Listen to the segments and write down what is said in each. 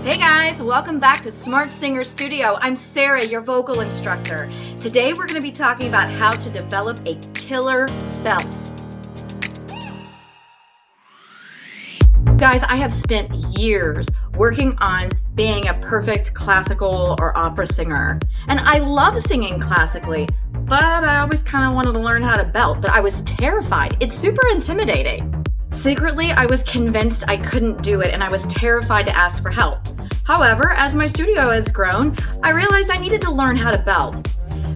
Hey guys, welcome back to Smart Singer Studio. I'm Sarah, your vocal instructor. Today we're going to be talking about how to develop a killer belt. Guys, I have spent years working on being a perfect classical or opera singer. And I love singing classically, but I always kind of wanted to learn how to belt, but I was terrified. It's super intimidating. Secretly, I was convinced I couldn't do it and I was terrified to ask for help. However, as my studio has grown, I realized I needed to learn how to belt.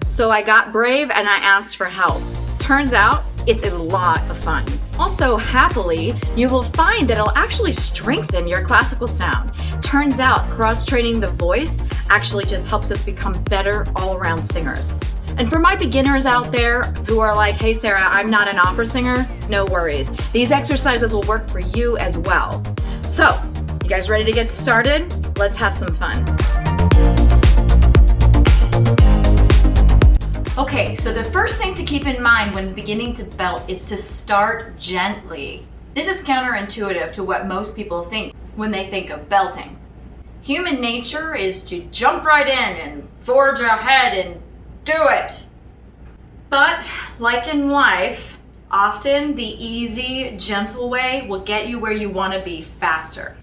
So I got brave and I asked for help. Turns out, it's a lot of fun. Also, happily, you will find that it'll actually strengthen your classical sound. Turns out, cross-training the voice actually just helps us become better all-around singers. And for my beginners out there who are like, hey Sarah, I'm not an opera singer, no worries. These exercises will work for you as well. So, you guys ready to get started? Let's have some fun. Okay, so the first thing to keep in mind when beginning to belt is to start gently. This is counterintuitive to what most people think when they think of belting. Human nature is to jump right in and forge ahead and do it. But like in life, often the easy, gentle way will get you where you want to be faster.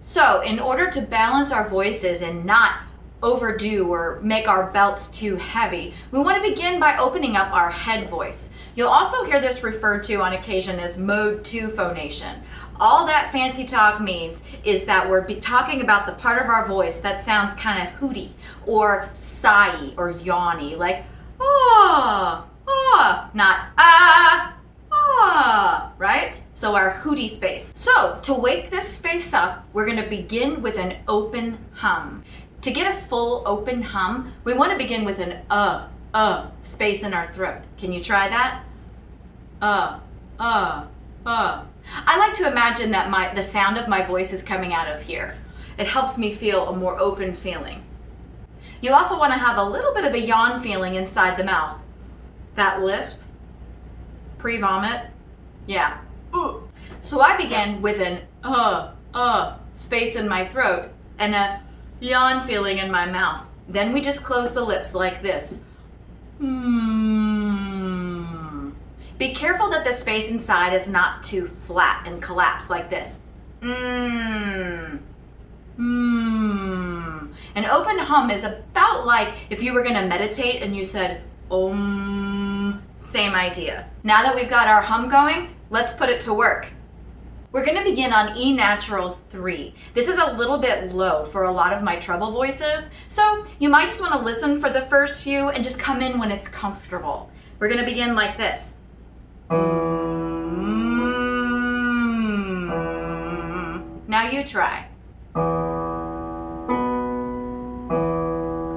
So in order to balance our voices and not overdo or make our belts too heavy, we want to begin by opening up our head voice. You'll also hear this referred to on occasion as mode 2 phonation. All that fancy talk means is that we're talking about the part of our voice that sounds kind of hooty or sighy or yawny, like ah, ah, not ah, ah, right? So our hooty space. So to wake this space up, we're going to begin with an open hum. To get a full open hum, we want to begin with an space in our throat. Can you try that? I like to imagine that the sound of my voice is coming out of here. It helps me feel a more open feeling. You also want to have a little bit of a yawn feeling inside the mouth. That lift, pre-vomit, yeah. Ooh. So I begin with an space in my throat and a yawn feeling in my mouth. Then we just close the lips like this. Be careful that the space inside is not too flat and collapse like this. An open hum is about like if you were going to meditate and you said Om, same idea. Now that we've got our hum going, let's put it to work. We're going to begin on E natural 3. This is a little bit low for a lot of my treble voices, so you might just want to listen for the first few and just come in when it's comfortable. We're going to begin like this. Now you try.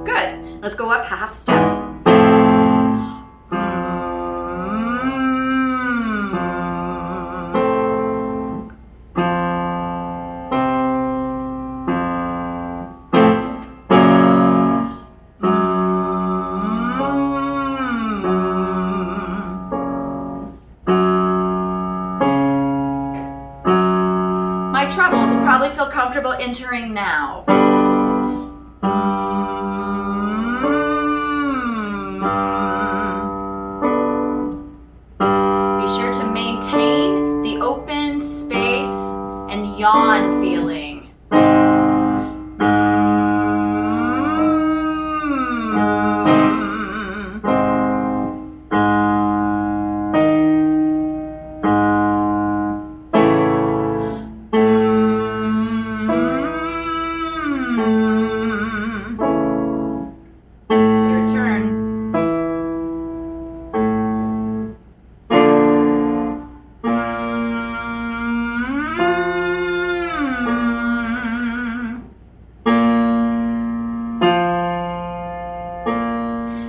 Good. Let's go up half step. My trebles will probably feel comfortable entering now. Be sure to maintain the open space and yawn feeling.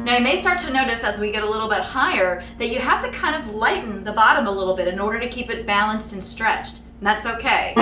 You may start to notice as we get a little bit higher that you have to kind of lighten the bottom a little bit in order to keep it balanced and stretched. And that's okay.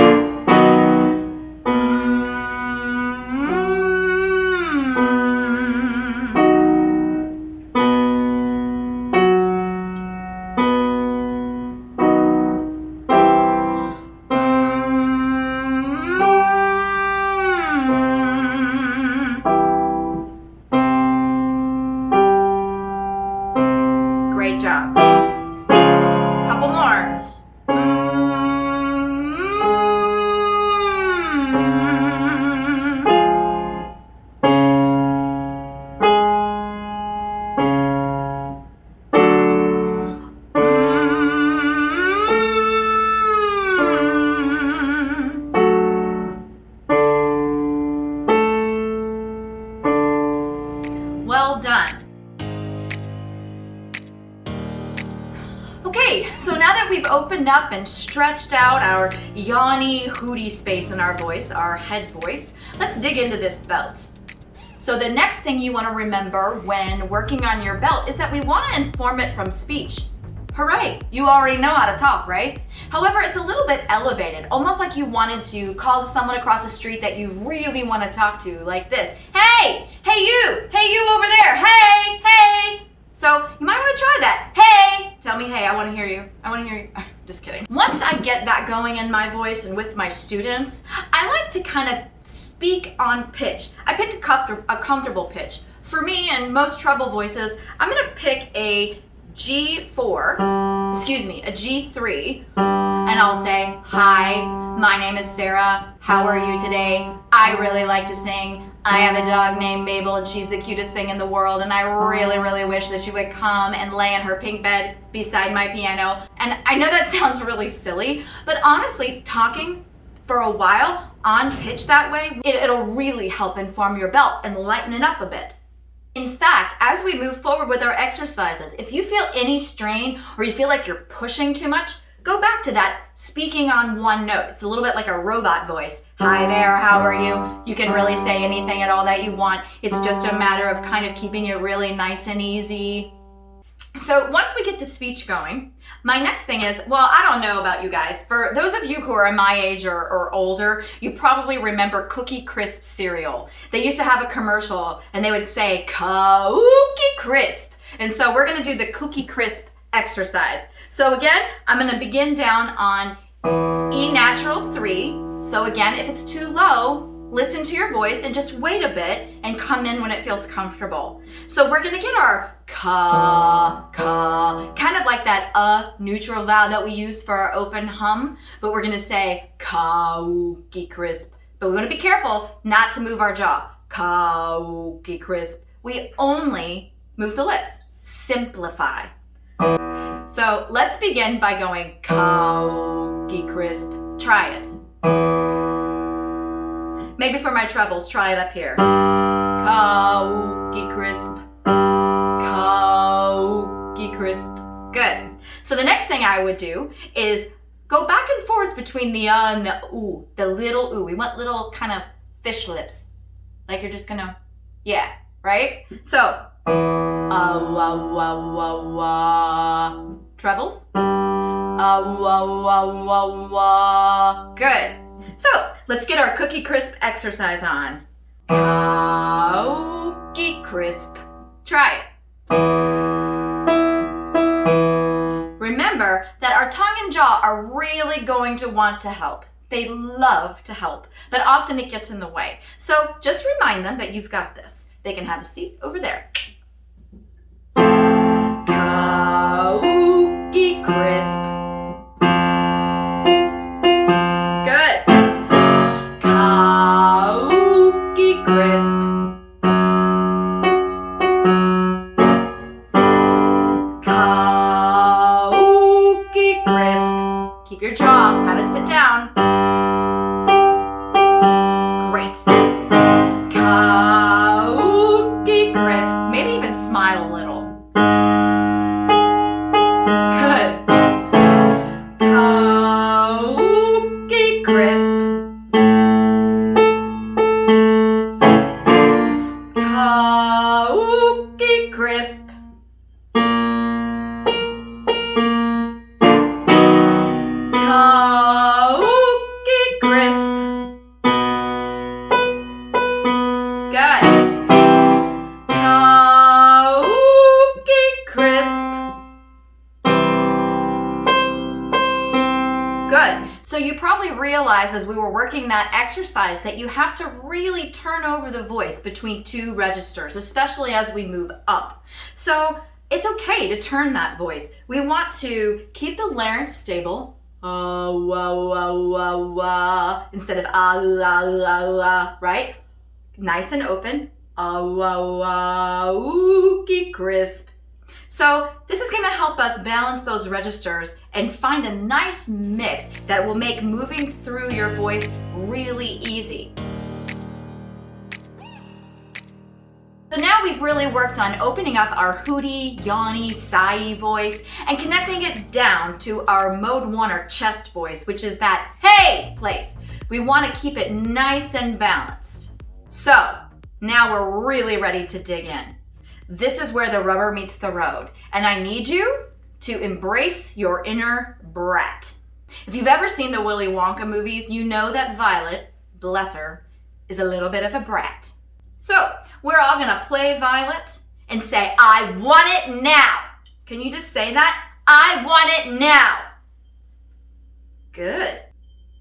opened up and stretched out our yawny, hooty space in our voice, our head voice, let's dig into this belt. So the next thing you want to remember when working on your belt is that we want to inform it from speech. Hooray, you already know how to talk, right? However, it's a little bit elevated, almost like you wanted to call someone across the street that you really want to talk to, like this. Hey you over there, hey. So you might want to try that. Hey, tell me hey, I want to hear you. Just kidding. Once I get that going in my voice and with my students, I like to kind of speak on pitch. I pick a comfortable pitch. For me and most treble voices, I'm gonna pick a G3, and I'll say, hi, my name is Sarah, how are you today? I really like to sing. I have a dog named Mabel and she's the cutest thing in the world, and I really wish that she would come and lay in her pink bed beside my piano. And I know that sounds really silly, but honestly, talking for a while on pitch that way, it'll really help inform your belt and lighten it up a bit. In fact, as we move forward with our exercises, if you feel any strain or you feel like you're pushing too much, go back to that speaking on one note. It's a little bit like a robot voice. Hi there, how are you? You can really say anything at all that you want. It's just a matter of kind of keeping it really nice and easy. So once we get the speech going, my next thing is, well, I don't know about you guys. For those of you who are my age or older, you probably remember Coooooookie Crisp cereal. They used to have a commercial and they would say, Coooooooookie Crisp. And so we're gonna do the Coooooookie Crisp exercise. So again, I'm gonna begin down on E natural 3. So again, if it's too low, listen to your voice and just wait a bit and come in when it feels comfortable. So we're gonna get our ka, kind of like that neutral vowel that we use for our open hum, but we're gonna say Coooooookie Crisp. But we wanna be careful not to move our jaw. Coooooookie Crisp. We only move the lips. Simplify. So let's begin by going Coooooookie Crisp. Try it. Maybe for my trebles, try it up here. Coooooookie Crisp. Coooooookie Crisp. Good. So the next thing I would do is go back and forth between the and the ooh, the little ooh. We want little kind of fish lips. Like you're just gonna, yeah, right? So, trebles. Good. So let's get our Coooooookie Crisp exercise on. Coooooookie Crisp. Try it. Remember that our tongue and jaw are really going to want to help. They love to help, but often it gets in the way. So just remind them that you've got this. They can have a seat over there. Coooooookie Crisp. Good. Coooooookie Crisp. Coooooookie Crisp. Keep your jaw, have it sit down. Great. Coooooookie Crisp. Maybe even smile a little. Good. Coooooookie Crisp. Coooooookie Crisp. Coooooookie Crisp. Good. Coooooookie Crisp. Good. So you probably realized as we were working that exercise that you have to really turn over the voice between two registers, especially as we move up. So it's okay to turn that voice. We want to keep the larynx stable. Instead of right? Nice and open. Ookie Crisp. So this is gonna help us balance those registers and find a nice mix that will make moving through your voice really easy. So now we've really worked on opening up our hooty, yawny, sighy voice and connecting it down to our mode 1 or chest voice, which is that hey place. We want to keep it nice and balanced. So now we're really ready to dig in. This is where the rubber meets the road, and I need you to embrace your inner brat. If you've ever seen the Willy Wonka movies, you know that Violet, bless her, is a little bit of a brat. So we're all gonna play Violet and say, I want it now. Can you just say that? I want it now. Good.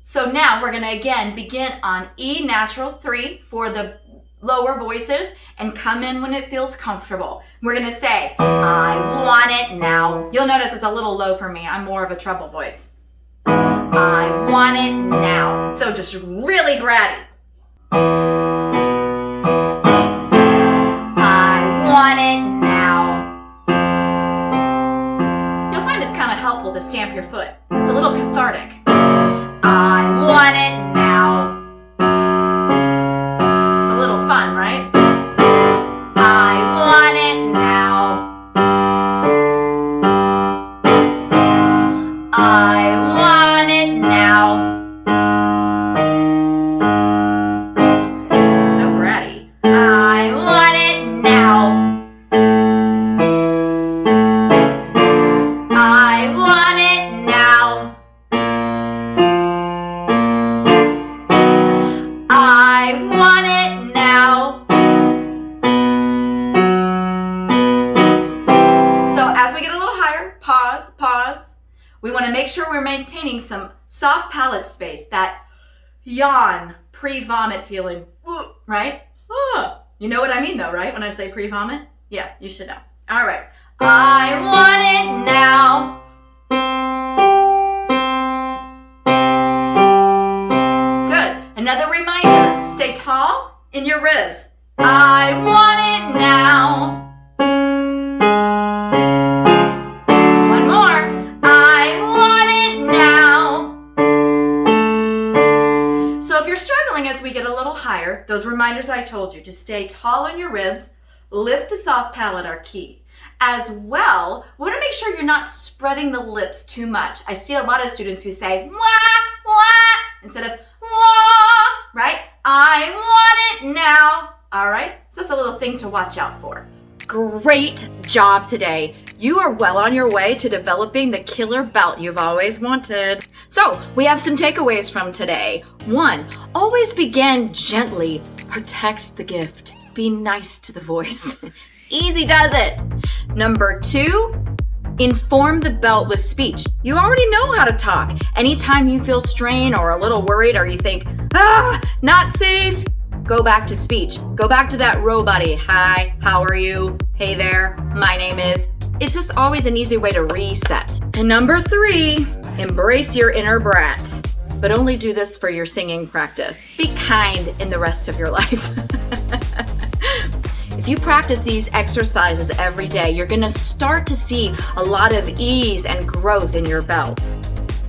So now we're gonna again begin on E natural 3 for the lower voices and come in when it feels comfortable. We're gonna say, I want it now. You'll notice it's a little low for me. I'm more of a treble voice. I want it now. So just really bratty. I want it now. You'll find it's kind of helpful to stamp your foot. It's a little cathartic. I want it now. It's a little fun, right? I want it now. I want it now. So bratty. I want it now. I want it now. I want it now. So as we get a little higher, pause, pause. We want to make sure we're maintaining some soft palate space, that yawn, pre-vomit feeling, right? You know what I mean though, right? When I say pre-vomit? Yeah, you should know. All right. I want it now. Good. Another reminder, stay tall in your ribs. I want it now. One more. I want it now. So if you're struggling as we get a little higher, those reminders I told you to stay tall in your ribs, lift the soft palate are key. As well, we want to make sure you're not spreading the lips too much. I see a lot of students who say wah, wah, instead of wah, right? I want it now. All right, so that's a little thing to watch out for. Great job today. You are well on your way to developing the killer belt you've always wanted. So we have some takeaways from today. 1, always begin gently. Protect the gift. Be nice to the voice. Easy does it. Number 2, inform the belt with speech. You already know how to talk. Anytime you feel strain or a little worried or you think, not safe, go back to speech. Go back to that robot-y. Hi, how are you? Hey there, my name is. It's just always an easy way to reset. And number 3, embrace your inner brat. But only do this for your singing practice. Be kind in the rest of your life. If you practice these exercises every day, you're gonna start to see a lot of ease and growth in your belt.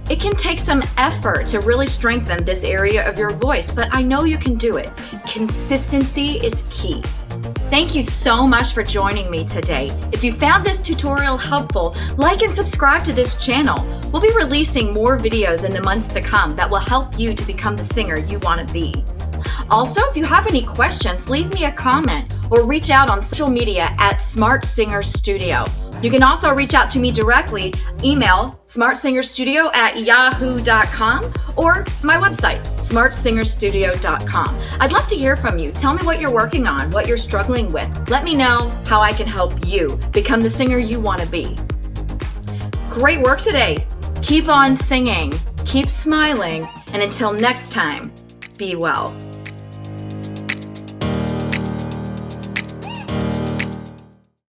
It can take some effort to really strengthen this area of your voice, but I know you can do it. Consistency is key. Thank you so much for joining me today. If you found this tutorial helpful, like and subscribe to this channel. We'll be releasing more videos in the months to come that will help you to become the singer you want to be. Also, if you have any questions, leave me a comment or reach out on social media at Smart Singer Studio. You can also reach out to me directly, email smartsingerstudio@yahoo.com or my website, smartsingerstudio.com. I'd love to hear from you. Tell me what you're working on, what you're struggling with. Let me know how I can help you become the singer you want to be. Great work today. Keep on singing, keep smiling, and until next time, be well.